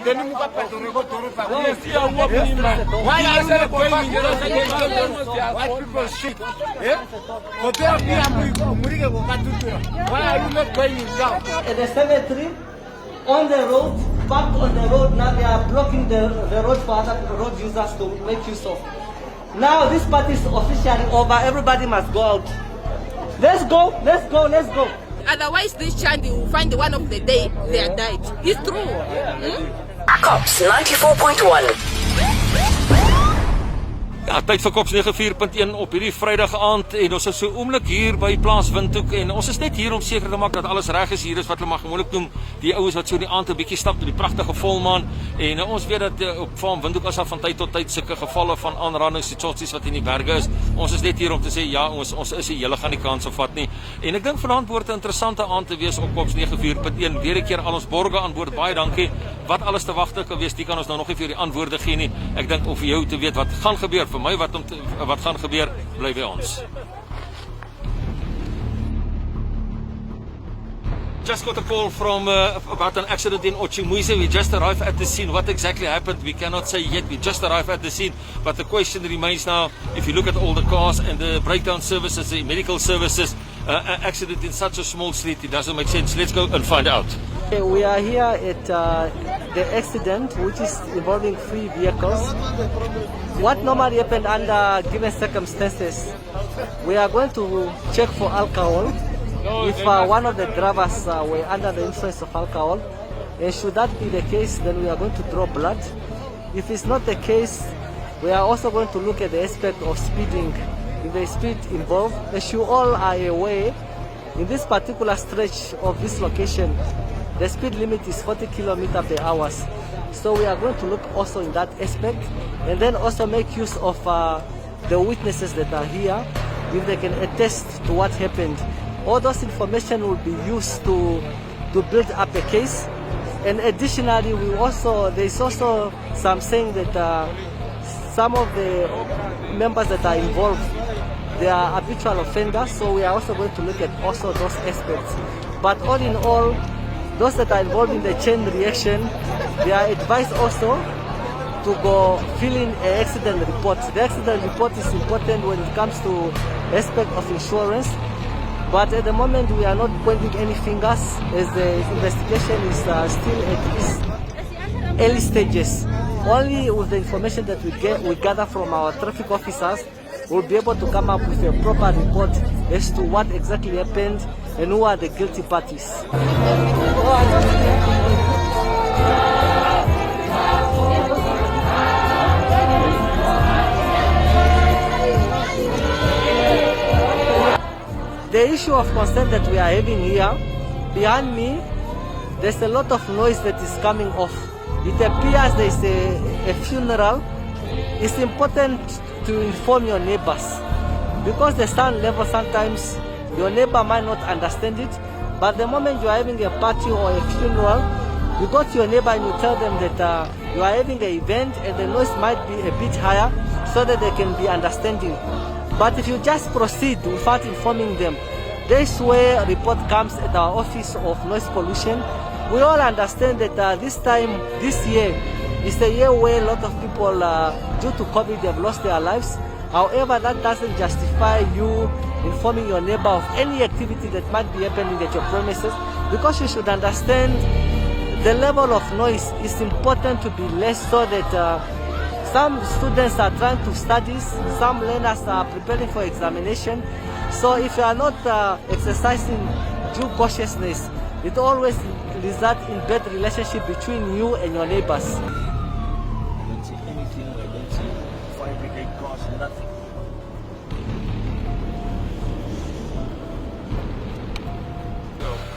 Why are you not blaming white people shit? Why are you not blaming down? At the cemetery, on the road, parked on the road, now they are blocking the road for other road users to make use of. Now this party is officially over, everybody must go out. Let's go, let's go, let's go. Otherwise, this child will find the one of the day they are died. It's true. Cops 94.1. Ja, tyd vir Kops 94.1 op hierdie Vrydag aand en ons is so oomblik hier by plaas Windheok en ons is net hier om seker te maak dat alles reg is. Hier is wat hulle maar gewoonlik noem die ouens wat so in die aand 'n bietjie stap met die pragtige volmaan en ons weet dat op farm Windheok as daar van tyd tot tyd sulke gevalle van aanrandings en tsotsies wat in die berge is. Ons is net hier om te sê ja, ons is hier, julle gaan die kans opvat nie. En ek dink vanaand behoort 'n interessante aand te wees op Kops 94.1. Weer 'n keer al ons borge aan boord. Baie dankie. Wat alles te wagte kan wees, die kan ons nou nog nie vir die antwoorde gee nie. Ek dink of vir jou te weet wat gaan gebeur, vir my wat gaan gebeur, bly by ons. Just got a call from about an accident in Ochimwese. We just arrived at the scene. What exactly happened, we cannot say yet. We just arrived at the scene. But the question remains now, if you look at all the cars and the breakdown services, the medical services, an accident in such a small street, it doesn't make sense. Let's go and find out. We are here at the accident, which is involving 3 vehicles. What normally happened under given circumstances, we are going to check for alcohol. If one of the drivers were under the influence of alcohol, and should that be the case, then we are going to draw blood. If it's not the case, we are also going to look at the aspect of speeding. If there is speed involved, as you all are aware, in this particular stretch of this location, the speed limit is 40 km/h. So we are going to look also in that aspect, and then also make use of the witnesses that are here, if they can attest to what happened. All those information will be used to build up a case. And additionally, there is also some saying that some of the members that are involved, they are habitual offenders, so we are also going to look at also those aspects. But all in all, those that are involved in the chain reaction, they are advised also to go fill in an accident report. The accident report is important when it comes to aspect of insurance. But at the moment, we are not pointing any fingers as the investigation is still at its early stages. Only with the information that we gather from our traffic officers, we'll be able to come up with a proper report as to what exactly happened and who are the guilty parties. The issue of concern that we are having here, behind me, there's a lot of noise that is coming off. It appears there is a funeral. It's important to inform your neighbors, because the sound level sometimes your neighbor might not understand it, but the moment you are having a party or a funeral, you go to your neighbor and you tell them that you are having an event and the noise might be a bit higher so that they can be understanding. But if you just proceed without informing them, this way a report comes at our office of noise pollution. We all understand that this year is a year where a lot of people, due to COVID, have lost their lives. However, that doesn't justify you informing your neighbor of any activity that might be happening at your premises, because you should understand the level of noise is important to be less, so that some students are trying to study, some learners are preparing for examination. So if you are not exercising due cautiousness, it always results in bad relationship between you and your neighbors. I don't see anything, I don't see fire brigade cars, nothing.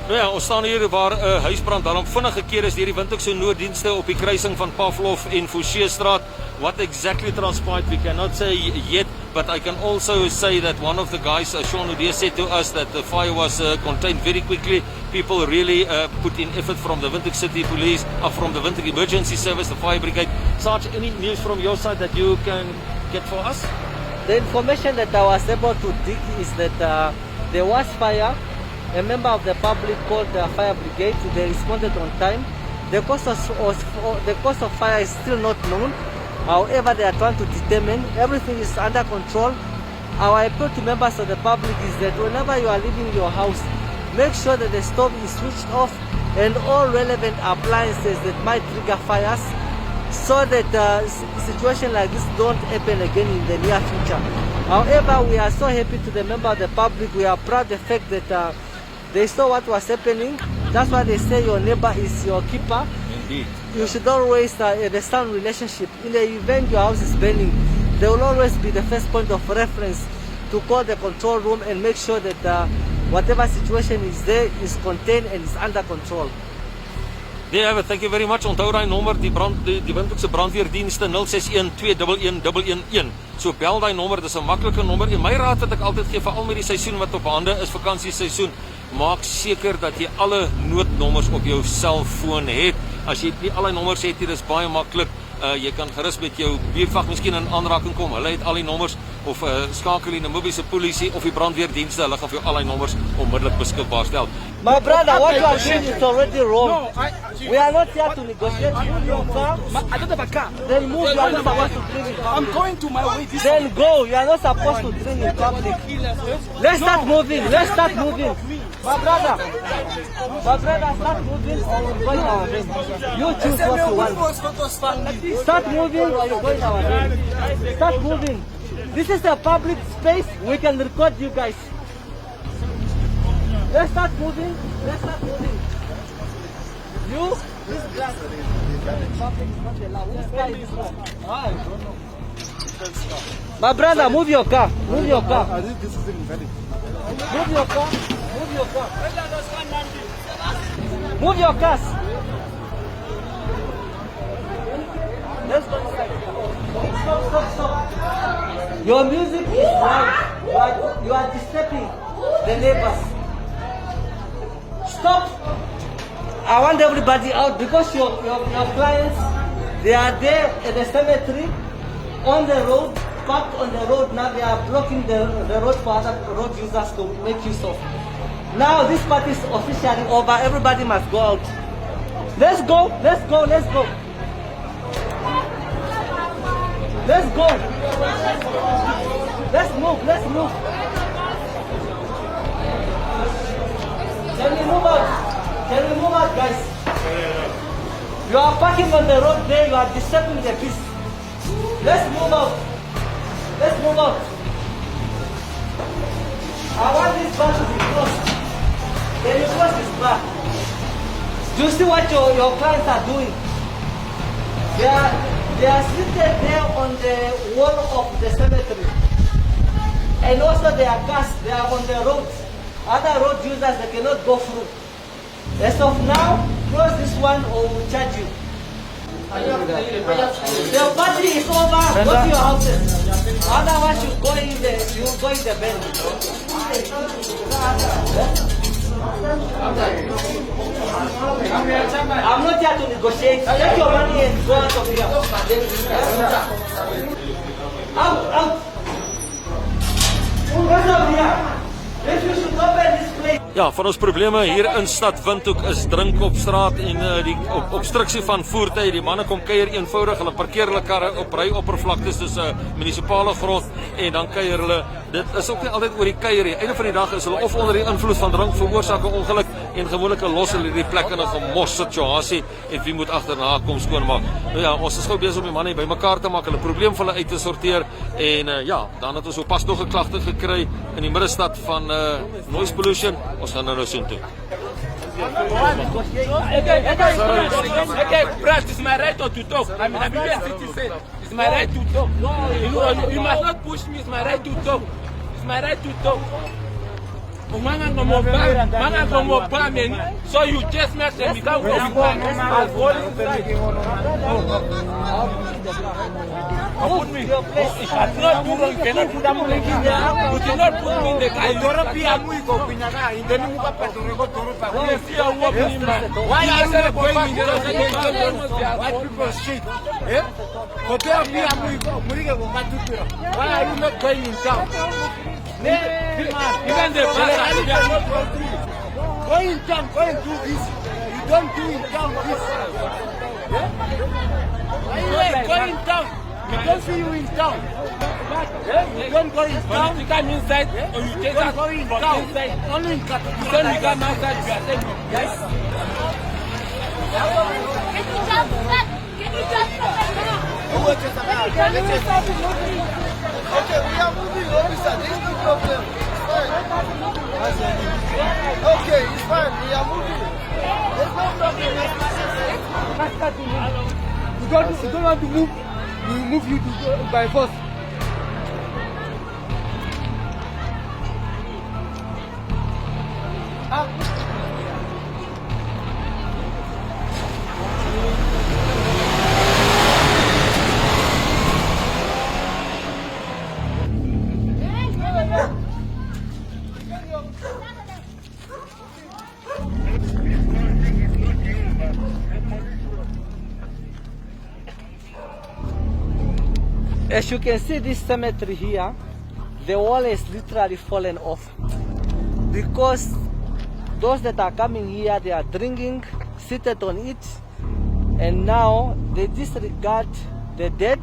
Nou ja, ons staan hier waar 'n huisbrand al vinnig gekeer is deur die Windheok se nooddienste op die kruising van Pavlov en Forsythstraat. What exactly transpired, we cannot say yet, but I can also say that one of the guys, Sean Udia, said to us that the fire was contained very quickly. People really put in effort from the Windheok City Police, from the Windheok Emergency Service, the fire brigade. Sarge, any news from your side that you can get for us? The information that I was able to dig is that there was fire. A member of the public called the fire brigade. They responded on time. The cause of fire is still not known. However, they are trying to determine. Everything is under control. Our appeal to members of the public is that whenever you are leaving your house, make sure that the stove is switched off and all relevant appliances that might trigger fires, so that situation like this don't happen again in the near future. However, we are so happy to the member of the public. We are proud of the fact that they saw what was happening. That's why they say your neighbor is your keeper. Indeed. You should always a sound relationship. In the event your house is burning, they will always be the first point of reference to call the control room and make sure that whatever situation is there is contained and is under control. There you have it. Thank you very much. Onthou daai nommer, die Windhoek se brandweerdienste 061 211 111. So bel daai nommer, dis 'n maklike nommer. En my raad wat ek altyd gee, veral met die seisoen wat op hande is, vakansieseisoen, maak seker dat jy alle noodnommers op jou selfoon het. As jy nie al die nommers het nie, dis baie maklik. Jy kan gerus met jou buurtwag miskien in aanraking kom. Hulle het al die nommers, of skakel die Namibiese polisie of die brandweerdienste, hulle gaan vir jou al die nommers onmiddellik beskikbaar stel. My brother, what you are doing is already wrong. We are not here to negotiate. Move your car. I don't have a car. Then move. You are not supposed to drink in I'm public. going to my way. This Then go. You are not supposed to drink in public. Let's start moving. Let's start moving. My brother, start moving or we're going our way. You choose what you want. Start moving or you're going our way. Start moving. This is a public space. We can record you guys. Let's start moving. Let's start moving. You, this glass. Public is not allowed. Let's try this one. My brother, move your car. Move your car. Move your car. Move your car. Move your cars. Let's go inside. Stop. Your music is loud. You are disturbing the neighbors. Stop. I want everybody out because your clients, they are there at the cemetery, on the road, parked on the road. Now they are blocking the road for other road users to make use of. Now this part is officially over. Everybody must go out. Let's go. Let's go. Let's go. Let's go. Let's move. Let's move. Can we move out? Can we move out, guys? You are parking on the road there. You are disturbing the peace. Let's move out. Let's move out. I want this bar to be closed. Can you close this bar? Do you see what your clients are doing? They are seated there on the wall of the cemetery. And also their cars, they are on the road. Other road users, they cannot go through. As of now, close this one or we'll charge you. The party is over. Go to your houses. Otherwise, you go in the bend. I'm not here to negotiate. Take your money and go out of here. Out. Go out of here. If you should open this place. Ja, van ons probleme hier in stad Windhoek is drink op straat en die obstruksie van voertuie. Die manne kom kuier eenvoudig, hulle parkeer hulle karre op ryoppervlaktes, dis 'n munisipale grond en dan kuier hulle. Dit is ook nie altyd oor die kuier nie. Einde van die dag is hulle of onder die invloed van drank veroorsaak 'n ongeluk en gewoonlik los hulle die plek in 'n gemors situasie en wie moet agterna kom skoonmaak. Nou ja, ons is gou besig om die manne bymekaar te maak, hulle probleem van hulle uit te sorteer en ja, dan het ons pas nog 'n klagte gekry in die middestad van noise pollution. Ons gaan nou soontoe. Okay, press, it's my right to talk. I'm a citizen. It's my right to talk. You must not push me. It's my right to talk. It's my right to talk. So you just make them become put me. If I not do wrong, you cannot put them in there. You cannot put me in the car. Why are you going in there? White people shit. Why are you not going in town? Even the bus, they are not going in town, go and do this. You don't do in town this. Yeah? Go in town. We don't see you in town. You don't go in town. You come inside or you take us from inside. Only in Katutura. Then you come outside, you are saying yes. Okay, we are moving, officer. There's no problem. It's fine. Okay, it's fine. We are moving. There's no problem. You don't want to move. We will move you to, by force. As you can see, this cemetery here, the wall is literally fallen off because those that are coming here, they are drinking, seated on it, and now they disregard the dead.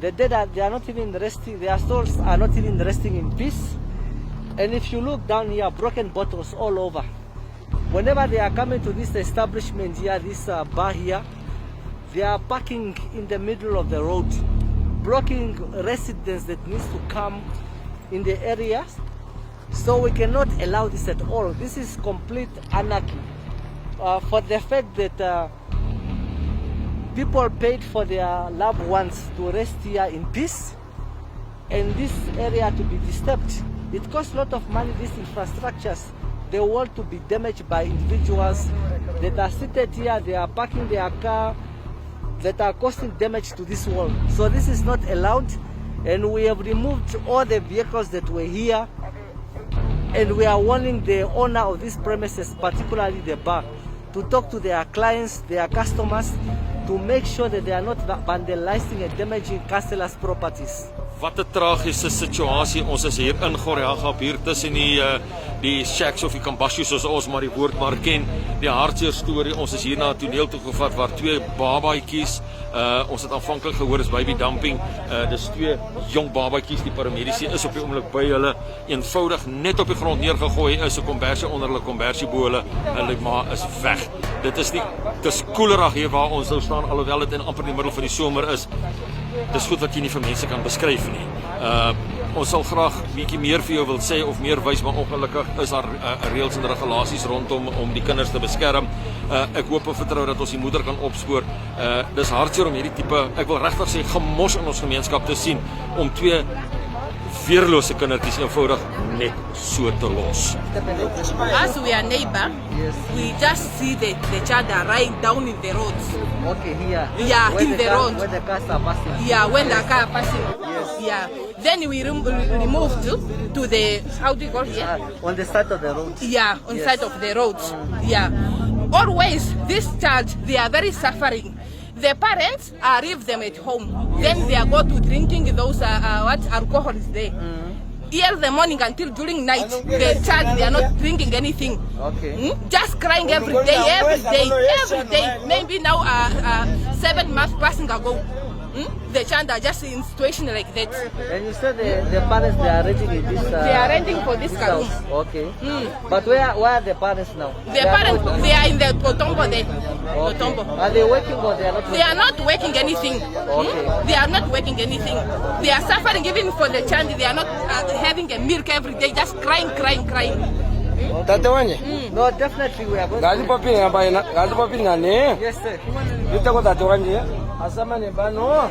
The dead they are not even resting, their souls are not even resting in peace. And if you look down here, broken bottles all over. Whenever they are coming to this establishment here, this bar here, they are parking in the middle of the road, blocking residents that needs to come in the areas. So we cannot allow this at all. This is complete anarchy. For the fact that people paid for their loved ones to rest here in peace, and this area to be disturbed. It costs a lot of money, these infrastructures, the wall to be damaged by individuals that are seated here, they are parking their car, that are causing damage to this wall. So this is not allowed, and we have removed all the vehicles that were here, and we are warning the owner of these premises, particularly the bar, to talk to their clients, their customers, to make sure that they are not vandalizing and damaging councillors' properties. Wat 'n tragiese situasie. Ons is hier in Windheok, hier tussen die shacks of die kambasjies soos ons maar die woord maar ken. Die hartseer storie. Ons is hier na 'n toneel toe gevat waar twee babatjies, ons het aanvanklik gehoor is baby dumping. Dis twee jong babatjies, die paramedici is op die oomblik by hulle, eenvoudig net op die grond neergegooi is, 'n kombersie onder hulle, kombersie bo hulle. Hulle ma is weg. Dit is koelerig hier waar ons nou staan, alhoewel dit in amper die middel van die somer is. Dis goed wat jy nie vir mense kan beskryf nie. Ons sal graag bietjie meer vir jou wil sê of meer wys, maar ongelukkig is daar reëls en regulasies rondom om die kinders te beskerm. Ek hoop en vertrou dat ons die moeder kan opspoor. Dis hartseer om hierdie tipe, ek wil regtig sê, gemos in ons gemeenskap te sien om twee weerlose kindertjies eenvoudig net so te los. As we are neighbor, we just see the child lying down in the roads. Okay, here. Yeah, where in the road. Where the cars are passing. Yeah, when the car passing. Yeah. Then we removed to the, how do you call it? On the side of the road. Yeah, on side of the roads. Yeah. Always, this child, they are very suffering. The parents leave them at home. Then they go to drinking those, alcohol is there. Early the morning until during night, the child, they are not drinking anything. Okay. Just crying every day. Maybe now 7 months passing ago. The child are just in situation like that. And you said the parents, they are renting in this They are renting for this car. house. Okay. But where are the parents now? The parents, they are in the Otombo there. Okay. Otombo. Are they working or they are not working? They are not working anything. Okay. They are not working anything. They are suffering even for the child. They are not having a milk every day, just crying. Tate wanye? No, definitely we are going Gazi papi ngabayina, gazi papi nani? Yes, sir. Yitako tate wanye? Asama ne bano.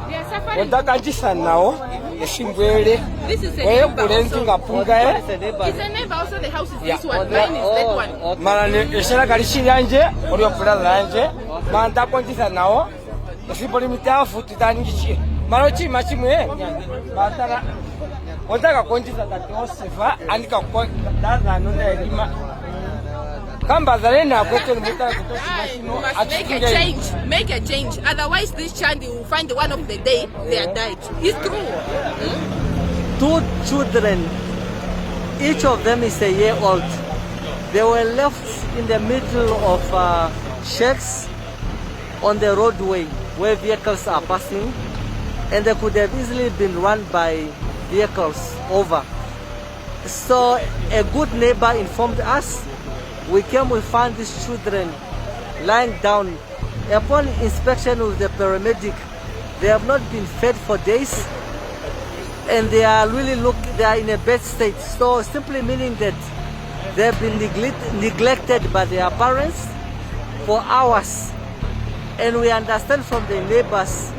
They are suffering. Odakanjisa nao, esimbwele. This is a Oye neighbor kulenzi also. ngapunga It's a neighbor. It's a neighbor also. The house is Yeah. this one. Mine is that one. Okay. Mara ne esera kalishi yanje, olio pula lanje. Manda konjisa nao. Esiboli mitafu titangichi. Mara chi machimwe. Batara. Ondaka konjisa tate osefa anika ko dada nona elima. Kamba zalena kwetu mutaka Must make a change. Otherwise, this child will find one of the day they are died. It's true. 2 children, each of them is a year old. They were left in the middle of shacks on the roadway where vehicles are passing, and they could have easily been run by vehicles over. So a good neighbor informed us. We came, we found these children lying down. Upon inspection with the paramedic, they have not been fed for days, and they are in a bad state. So simply meaning that they have been neglected by their parents for hours. And we understand from the neighbors,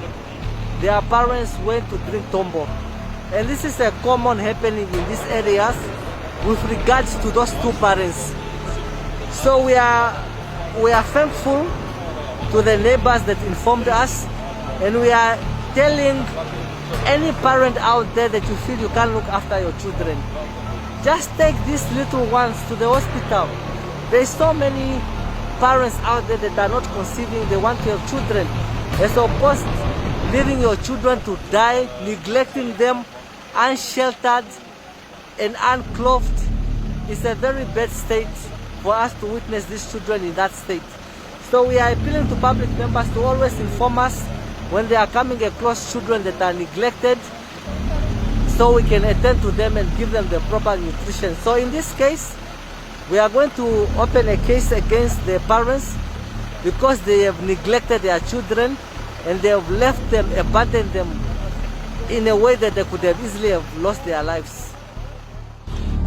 their parents went to drink tombo. And this is a common happening in these areas with regards to those two parents. So we are thankful to the neighbors that informed us, and we are telling any parent out there that you feel you can't look after your children, just take these little ones to the hospital. There's so many parents out there that are not conceiving, they want to have children. As opposed to leaving your children to die, neglecting them, unsheltered and unclothed. It's a very bad state for us to witness these children in that state. So we are appealing to public members to always inform us when they are coming across children that are neglected, so we can attend to them and give them the proper nutrition. So in this case, we are going to open a case against the parents because they have neglected their children and they have left them, abandoned them in a way that they could have easily have lost their lives.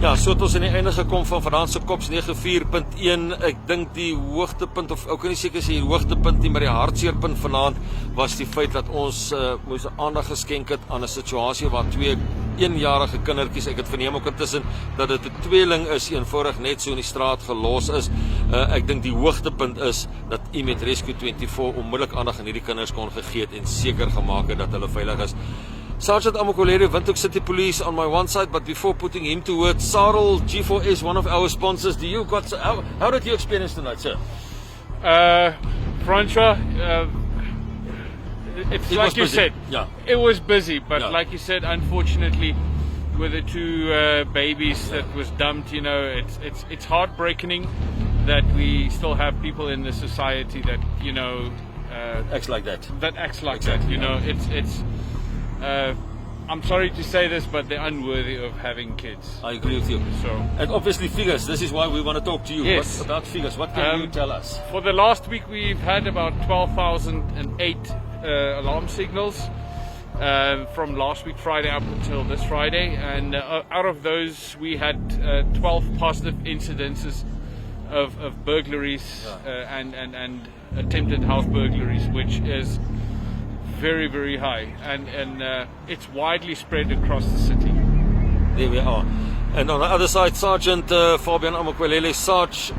Ja, so het ons aan die einde gekom van vanaand se Kops 94.1. Ek dink die hoogtepunt, of ook nie seker sê die hoogtepunt nie, maar die hartseerpunt vanaand was die feit dat ons moes aandag geskenk het aan 'n situasie waar twee 1-jarige kindertjies, ek het verneem ook intussen dat dit 'n tweeling is, eenvoudig net so in die straat gelos is. Ek dink die hoogtepunt is dat u met Rescue 24 onmiddellik aandag aan hierdie kinders kon gegee het en seker gemaak het dat hulle veilig is. Sergeant Amokolere, Windhoek City Police on my one side, but before putting him to work, Sarel, G4S, one of our sponsors, how did you experience tonight, sir? Francois, it's It like was you busy. said, Yeah. it was busy, but Yeah. like you said, unfortunately, with the two babies that was dumped, you know, it's heartbreaking that we still have people in the society that, you know, Acts like that. that, you know, it's I'm sorry to say this, but they're unworthy of having kids. I agree with you. So, And obviously figures, this is why we want to talk to you. Yes. What about figures? What can you tell us? For the last week, we've had about 12,008 alarm signals from last week Friday up until this Friday, and out of those, we had 12 positive incidences of burglaries and attempted house burglaries, which is very, very high, and it's widely spread across the city. There we are. And on the other side, Sergeant Fabian Amokwelele, Sarge,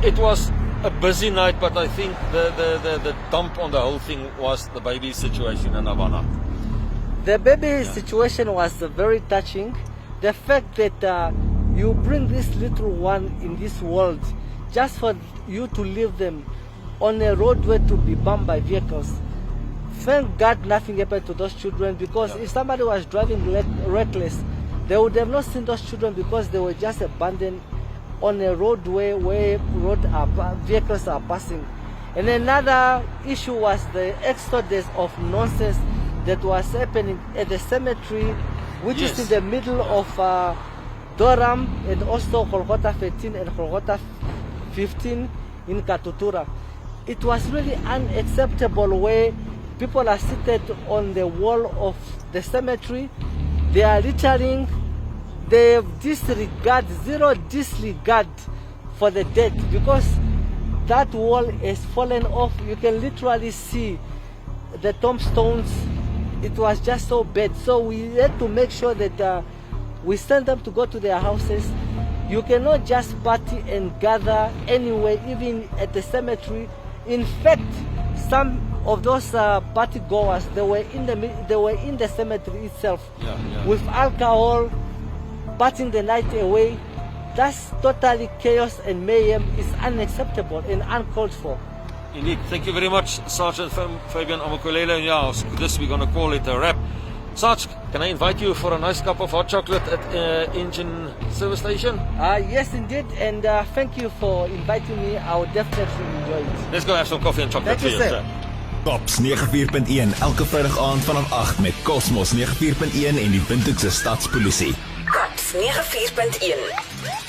it was a busy night, but I think the dump on the whole thing was the baby situation in Havana. The baby situation was very touching. The fact that you bring this little one in this world just for you to leave them on a roadway to be bumped by vehicles. Thank God nothing happened to those children, because if somebody was driving reckless, they would have not seen those children because they were just abandoned on a roadway where vehicles are passing. And another issue was the exodus of nonsense that was happening at the cemetery, which is in the middle of Durham and also Golgotha 13 and Golgotha 15 in Katutura. It was really unacceptable where people are seated on the wall of the cemetery. They are littering. They have zero disregard for the dead, because that wall is fallen off. You can literally see the tombstones. It was just so bad. So we had to make sure that we send them to go to their houses. You cannot just party and gather anywhere, even at the cemetery. In fact, some of those party goers, they were in the cemetery itself with alcohol, partying the night away. That's totally chaos and mayhem. Is unacceptable and uncalled for. Indeed. Thank you very much, Sergeant Fabian Amokolele. And yeah, this we're going to call it a wrap. Sarge, can I invite you for a nice cup of hot chocolate at Engine Service Station? Yes, indeed, and thank you for inviting me. I will definitely enjoy it. Let's go have some coffee and chocolate. Thank you, for sir. Kops 94.1 elke Vrydag aand vanaf 8 met Cosmos 94.1 en die Windhoek se Stadspolisie. Kops 94.1.